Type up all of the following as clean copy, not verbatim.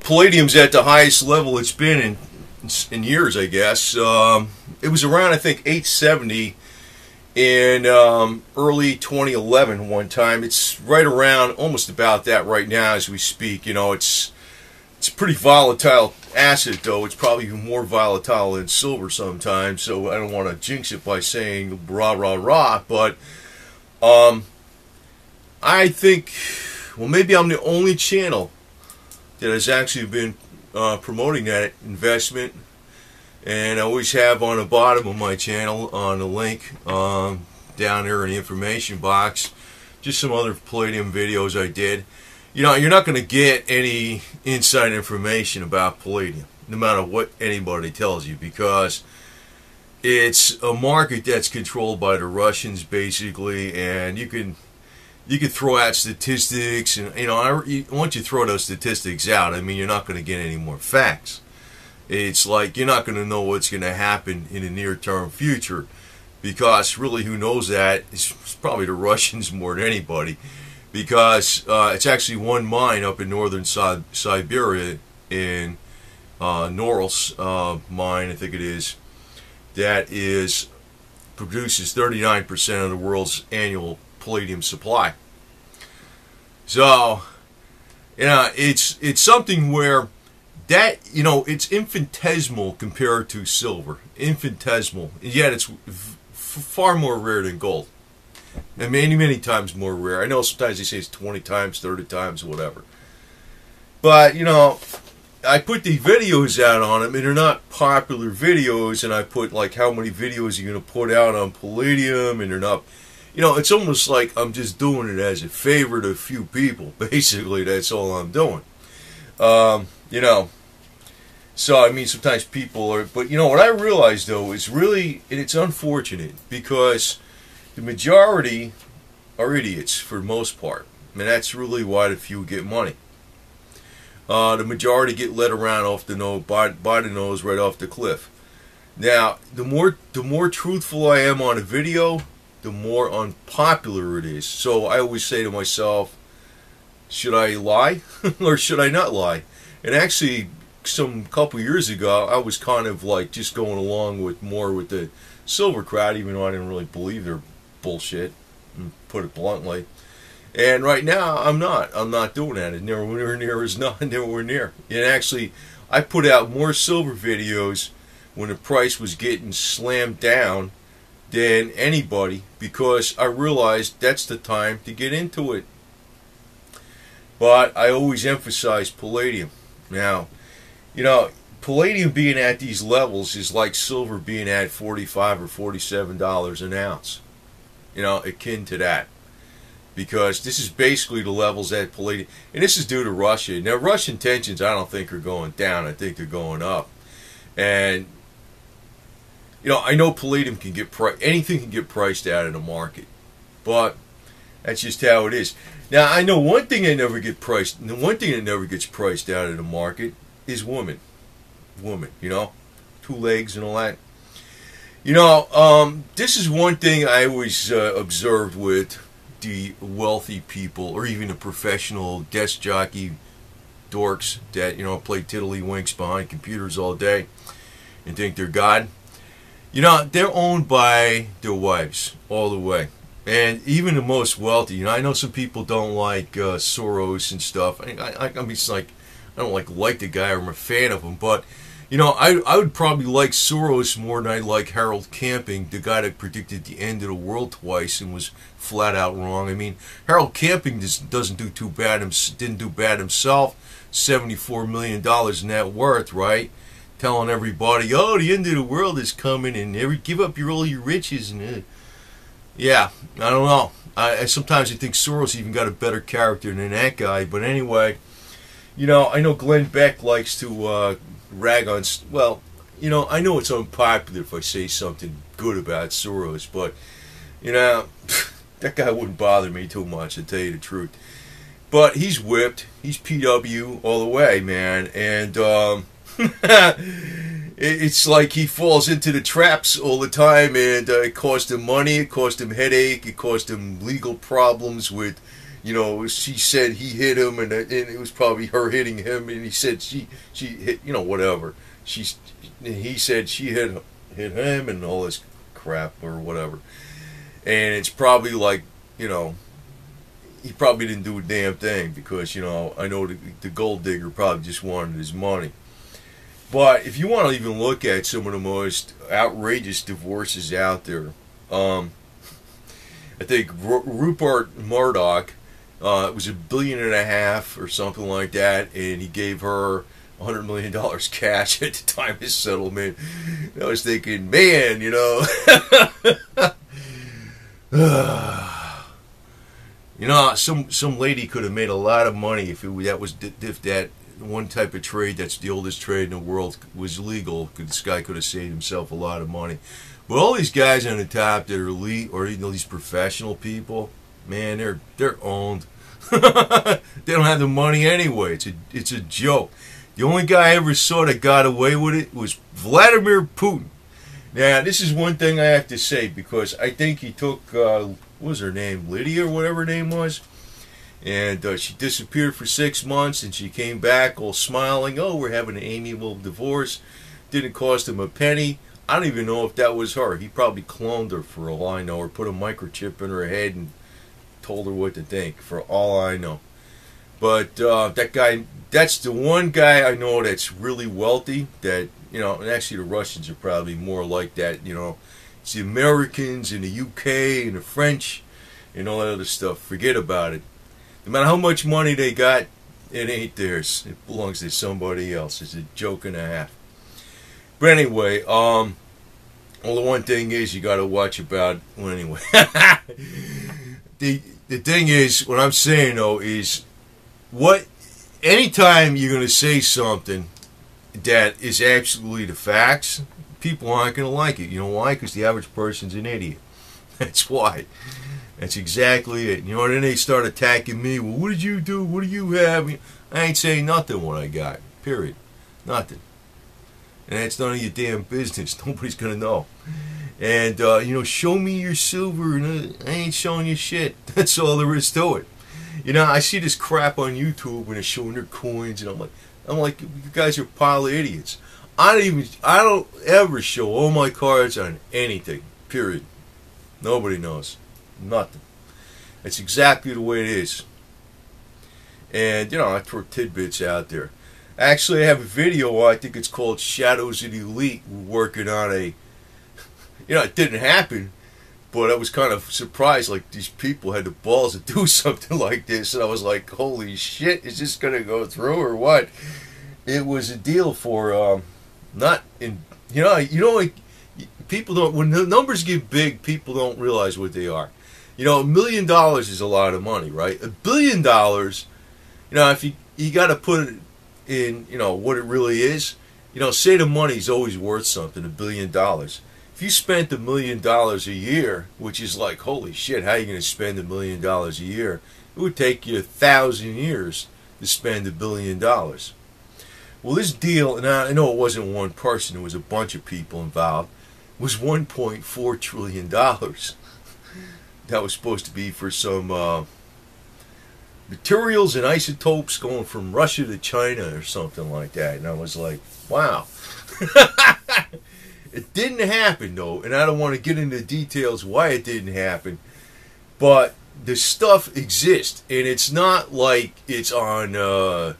Palladium's at the highest level it's been in years, I guess. It was around, I think, 870 in early 2011 one time. It's right around almost about that right now as we speak. You know, it's a pretty volatile asset, though. It's probably even more volatile than silver sometimes, so I don't want to jinx it by saying rah rah rah, but I think, well, maybe I'm the only channel that has actually been promoting that investment, and I always have on the bottom of my channel on the link down there in the information box just some other Palladium videos I did. You know, you're not going to get any inside information about Palladium, no matter what anybody tells you, because it's a market that's controlled by the Russians, basically, and you can throw out statistics, and once you throw those statistics out, I mean, you're not going to get any more facts. It's like you're not going to know what's going to happen in the near-term future, because really, who knows that? It's probably the Russians more than anybody. Because it's actually one mine up in northern Siberia, in Norilsk mine, I think it is, that produces 39% of the world's annual palladium supply. So, you know, it's something where that, you know, it's infinitesimal compared to silver, infinitesimal, and yet it's far more rare than gold. And many times more rare. I know sometimes they say it's 20 times, 30 times, whatever. But, you know, I put the videos out on them, and they're not popular videos, and I put, like, how many videos you're going to put out on Palladium, and they're not, you know, it's almost like I'm just doing it as a favor to a few people. Basically, that's all I'm doing. You know, so, I mean, sometimes people are, but, you know, what I realize, though, is really, and it's unfortunate, because the majority are idiots for the most part. I mean, that's really why the few get money. The majority get led around off the nose, by the nose, right off the cliff. Now, the more truthful I am on a video, the more unpopular it is. So I always say to myself, should I lie or should I not lie? And actually, couple years ago, I was kind of like just going along with the silver crowd, even though I didn't really believe their bullshit, put it bluntly. And right now, I'm not doing that. It's nowhere near. And actually, I put out more silver videos when the price was getting slammed down than anybody, because I realized that's the time to get into it. But I always emphasize Palladium. Now, you know, Palladium being at these levels is like silver being at $45 or $47 an ounce. You know, akin to that. Because this is basically the levels at Palladium. And this is due to Russia. Now, Russian tensions, I don't think, are going down. I think they're going up. And, you know, I know Palladium can get anything can get priced out of the market. But that's just how it is. Now, I know one thing that never gets priced, and the one thing that never gets priced out of the market is women. Women, you know, 2 legs and all that. You know, this is one thing I always observed with the wealthy people, or even the professional desk jockey dorks that, you know, play tiddlywinks behind computers all day and think they're God. You know, they're owned by their wives all the way. And even the most wealthy, you know, I know some people don't like Soros and stuff. I mean, it's like, I don't like the guy, or I'm a fan of him, but, you know, I would probably like Soros more than I like Harold Camping, the guy that predicted the end of the world twice and was flat out wrong. I mean, Harold Camping doesn't do too bad, didn't do bad himself. $74 million net worth, right? Telling everybody, oh, the end of the world is coming, and give up all your riches, and yeah, I don't know. Sometimes I think Soros even got a better character than that guy, but anyway. You know, I know Glenn Beck likes to rag on, well, you know, I know it's unpopular if I say something good about Soros, but, you know, that guy wouldn't bother me too much, to tell you the truth. But he's whipped. He's PW all the way, man. And it's like he falls into the traps all the time, and it cost him money, it cost him headache, it cost him legal problems with You know, she said he hit him, and it was probably her hitting him, and he said she hit, you know, whatever. He said she hit him, and all this crap or whatever. And it's probably like, you know, he probably didn't do a damn thing because, you know, I know the gold digger probably just wanted his money. But if you want to even look at some of the most outrageous divorces out there, I think Rupert Murdoch, it was $1.5 billion or something like that, and he gave her $100 million cash at the time of settlement. And I was thinking, man, you know, you know, some lady could have made a lot of money if that one type of trade that's the oldest trade in the world was legal. This guy could have saved himself a lot of money. But all these guys on the top that are elite, or you know, these professional people, man, they're owned. They don't have the money anyway. It's a joke. The only guy I ever saw that got away with it was Vladimir Putin. Now, this is one thing I have to say, because I think he took, what was her name, Lydia or whatever her name was, and she disappeared for 6 months, and she came back all smiling. Oh, we're having an amiable divorce. Didn't cost him a penny. I don't even know if that was her. He probably cloned her for all I know, or put a microchip in her head and told her what to think, for all I know. But that guy, that's the one guy I know that's really wealthy, that, you know, and actually the Russians are probably more like that, you know. It's the Americans and the UK and the French and all that other stuff. Forget about it. No matter how much money they got, it ain't theirs. It belongs to somebody else. It's a joke and a half. But anyway, well, the one thing is you got to watch about, well, anyway. The thing is, what I'm saying, though, is anytime you're going to say something that is absolutely the facts, people aren't going to like it. You know why? Because the average person's an idiot. That's why. That's exactly it. You know, and then they start attacking me. Well, what did you do? What do you have? I ain't saying nothing what I got. Period. Nothing. And that's none of your damn business. Nobody's going to know. And, you know, show me your silver, and I ain't showing you shit. That's all there is to it. You know, I see this crap on YouTube when they're showing their coins, and I'm like, you guys are a pile of idiots. I don't ever show all my cards on anything. Period. Nobody knows. Nothing. That's exactly the way it is. And, you know, I throw tidbits out there. Actually, I have a video, I think it's called Shadows of the Elite. We're working on a, you know, it didn't happen, but I was kind of surprised, like, these people had the balls to do something like this, and I was like, holy shit, is this going to go through or what? It was a deal for, not in, you know, like, people don't, when the numbers get big, people don't realize what they are. You know, $1 million is a lot of money, right? $1 billion, you know, if you got to put it in, you know, what it really is. You know, say the money's always worth something, $1 billion. If you spent $1 million a year, which is like, holy shit, how are you going to spend $1 million a year? It would take you 1,000 years to spend $1 billion. Well, this deal, and I know it wasn't one person, it was a bunch of people involved, was $1.4 trillion. That was supposed to be for some materials and isotopes going from Russia to China or something like that. And I was like, wow. It didn't happen, though, and I don't want to get into details why it didn't happen, but the stuff exists, and it's not like it's on,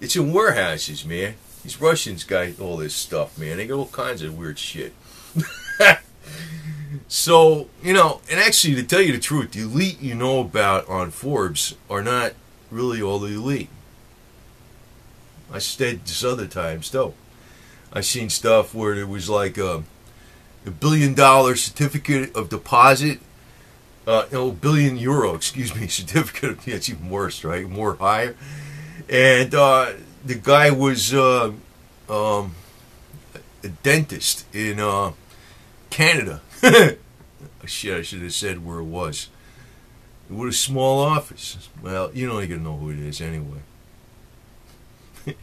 it's in warehouses, man. These Russians got all this stuff, man. They got all kinds of weird shit. So, you know, and actually, to tell you the truth, the elite you know about on Forbes are not really all the elite. I said this other times, though. I seen stuff where there was like a $1 billion certificate of deposit, no, billion euro, excuse me, certificate of, yeah, it's even worse, right? More higher. And the guy was a dentist in Canada. Shit, I should have said where it was. With a small office. Well, you don't even know who it is anyway.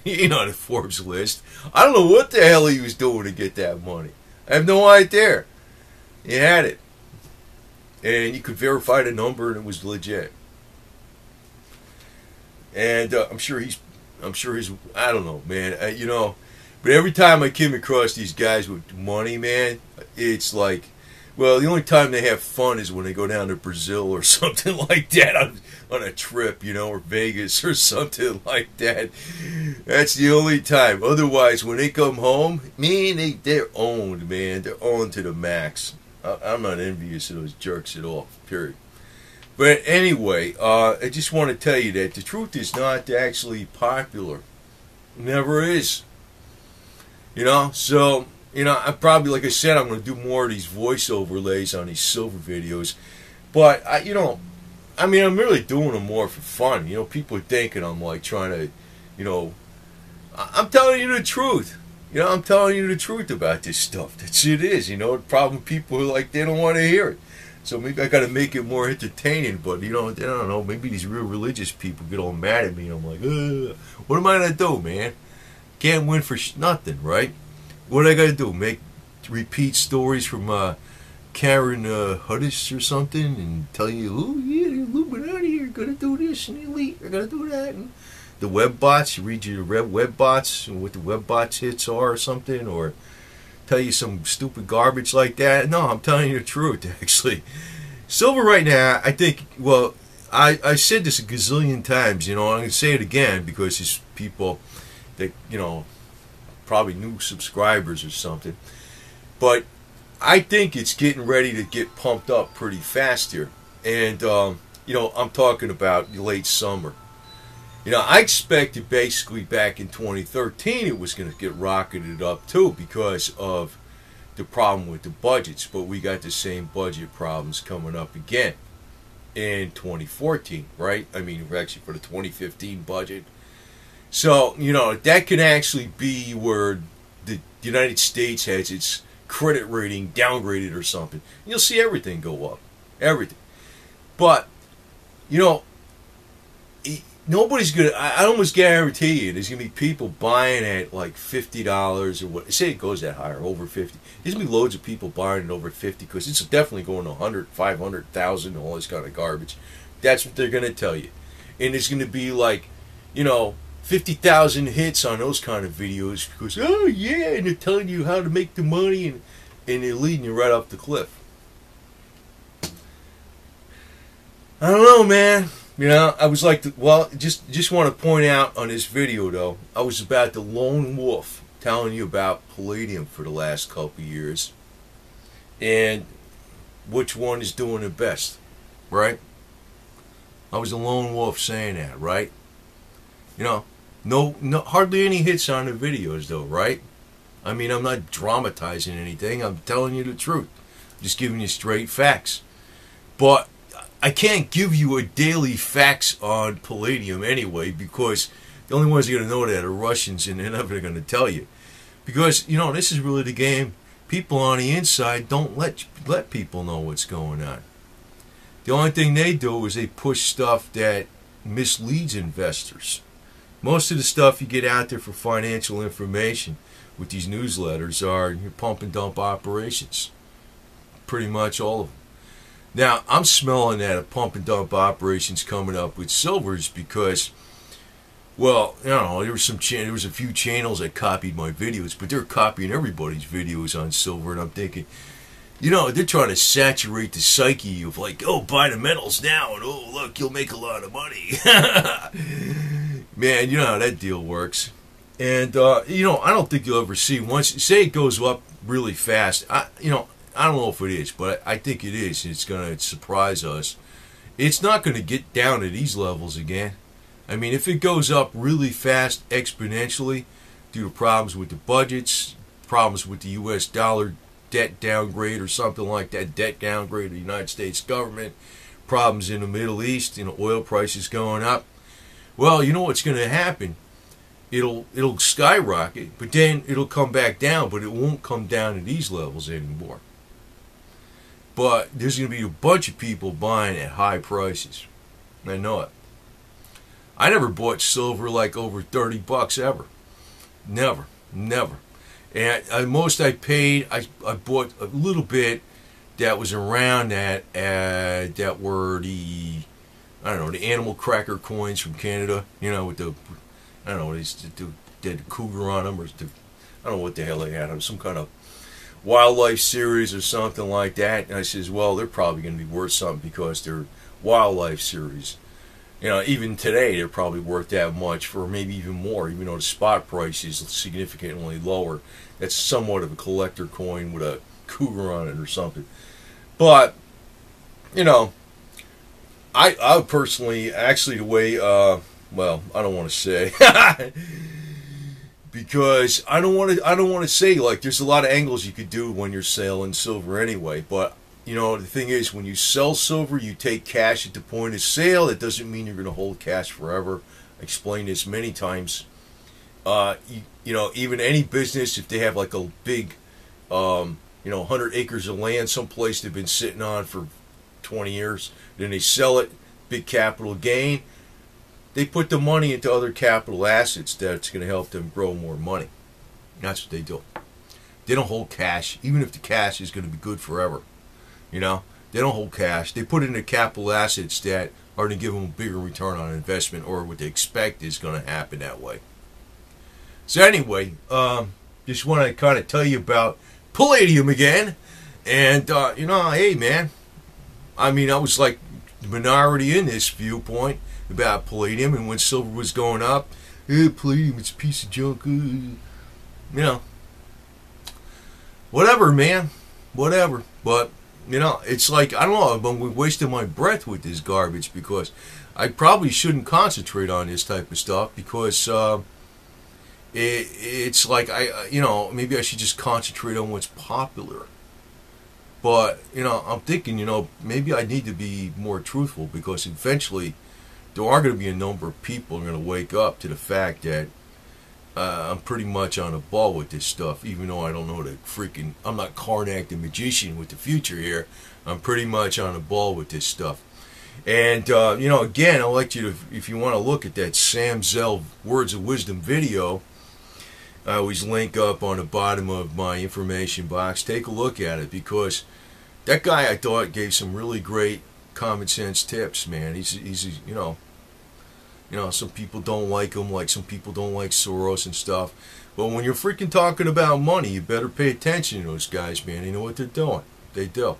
He ain't on the Forbes list. I don't know what the hell he was doing to get that money. I have no idea. He had it. And you could verify the number and it was legit. and I'm sure he's, I don't know, man. You know, but every time I came across these guys with money, man, it's like, well, the only time they have fun is when they go down to Brazil or something like that on a trip, you know, or Vegas or something like that. That's the only time. Otherwise, when they come home, man, they're owned, man. They're owned to the max. I'm not envious of those jerks at all, period. But anyway, I just want to tell you that the truth is not actually popular. It never is. You know, so... You know, I probably, like I said, I'm going to do more of these voice overlays on these silver videos. But, you know, I mean, I'm really doing them more for fun. You know, people are thinking I'm, like, trying to, you know, I'm telling you the truth. You know, I'm telling you the truth about this stuff. That's it is, you know. The problem people are like, they don't want to hear it. So maybe I got to make it more entertaining. But, you know, I don't know, maybe these real religious people get all mad at me. And I'm like, what am I going to do, man? Can't win for nothing, right? What I gotta do? Repeat stories from Karen Huddis or something, and tell you, oh yeah, the Illuminati are gonna do this, and the elite are gonna do that, and the web bots. You read your web bots and what the web bots hits are or something, or tell you some stupid garbage like that. No, I'm telling you the truth. Actually, silver right now, I think. Well, I said this a gazillion times. You know, I'm gonna say it again because there's people that, you know, probably new subscribers or something, but I think it's getting ready to get pumped up pretty fast here. And you know, I'm talking about late summer. You know, I expected basically back in 2013 it was going to get rocketed up too because of the problem with the budgets, but we got the same budget problems coming up again in 2014, right? I mean, actually for the 2015 budget. So, you know, that could actually be where the United States has its credit rating downgraded or something. You'll see everything go up. Everything. But, you know, nobody's going to... I almost guarantee you there's going to be people buying at like $50 or what. Say it goes that higher, over 50. There's going to be loads of people buying it over 50 because it's definitely going to 100, 500,000, all this kind of garbage. That's what they're going to tell you. And it's going to be like, you know... 50,000 hits on those kind of videos because, oh yeah, and they're telling you how to make the money, and they're leading you right off the cliff. I don't know, man. You know, I was like, well, just want to point out on this video though, I was about the lone wolf telling you about Palladium for the last couple years, and which one is doing the best, right? I was a lone wolf saying that, right? You know. No, hardly any hits on the videos, though, right? I mean, I'm not dramatizing anything. I'm telling you the truth. I'm just giving you straight facts. But I can't give you a daily facts on Palladium anyway, because the only ones you're going to know that are Russians, and they're never going to tell you. Because, you know, this is really the game. People on the inside don't let people know what's going on. The only thing they do is they push stuff that misleads investors. Most of the stuff you get out there for financial information with these newsletters are your pump and dump operations. Pretty much all of them. Now, I'm smelling that a pump and dump operations coming up with silvers because, well, you know, there was a few channels that copied my videos, but they're copying everybody's videos on silver, and I'm thinking, you know, they're trying to saturate the psyche of like, oh, buy the metals now, and oh, look, you'll make a lot of money. Man, you know how that deal works. And, you know, I don't think you'll ever see, once, say it goes up really fast, you know, I don't know if it is, but I think it is. It's going to surprise us. It's not going to get down to these levels again. I mean, if it goes up really fast, exponentially, due to problems with the budgets, problems with the U.S. dollar debt downgrade or something like that, debt downgrade of the United States government, problems in the Middle East, you know, oil prices going up, well, you know what's going to happen? It'll skyrocket, but then it'll come back down, but it won't come down to these levels anymore. But there's going to be a bunch of people buying at high prices. I know it. I never bought silver like over 30 bucks ever. Never. And most I paid, I bought a little bit that was around that were the I don't know, the animal cracker coins from Canada, you know, with the, I don't know, they had the cougar on them, or the, I don't know what the hell they had, some kind of wildlife series or something like that. And I says, well, they're probably going to be worth something because they're wildlife series. You know, even today they're probably worth that much, for maybe even more, even though the spot price is significantly lower. That's somewhat of a collector coin with a cougar on it or something. But, you know, I personally, actually, the way, well, I don't want to say, because I don't want to say, like, there's a lot of angles you could do when you're selling silver anyway. But, you know, the thing is, when you sell silver, you take cash at the point of sale. That doesn't mean you're going to hold cash forever. I explained this many times. You know, even any business, if they have like a big, you know, 100 acres of land someplace they've been sitting on for 20 years, then they sell it, big capital gain, they put the money into other capital assets that's going to help them grow more money. That's what they do. They don't hold cash, even if the cash is going to be good forever. You know, they don't hold cash. They put it into capital assets that are going to give them a bigger return on investment, or what they expect is going to happen that way. So anyway, just want to kind of tell you about Palladium again. And, you know, hey, man, I mean, I was like the minority in this viewpoint about Palladium, and when silver was going up, Palladium, it's a piece of junk, you know, whatever, man, whatever. But, you know, it's like, I don't know, I'm wasting my breath with this garbage, because I probably shouldn't concentrate on this type of stuff, because it's like, you know, maybe I should just concentrate on what's popular. But, you know, I'm thinking, you know, maybe I need to be more truthful, because eventually there are going to be a number of people who are going to wake up to the fact that I'm pretty much on the ball with this stuff, even though I don't know the freaking, I'm not Karnak the magician with the future here. I'm pretty much on the ball with this stuff. And, you know, again, I'd like you to, if you want to look at that Sam Zell Words of Wisdom video, I always link up on the bottom of my information box. Take a look at it, because that guy, I thought, gave some really great common sense tips, man. He's you know, some people don't like him, like some people don't like Soros and stuff. But when you're freaking talking about money, you better pay attention to those guys, man. You know what they're doing. They do.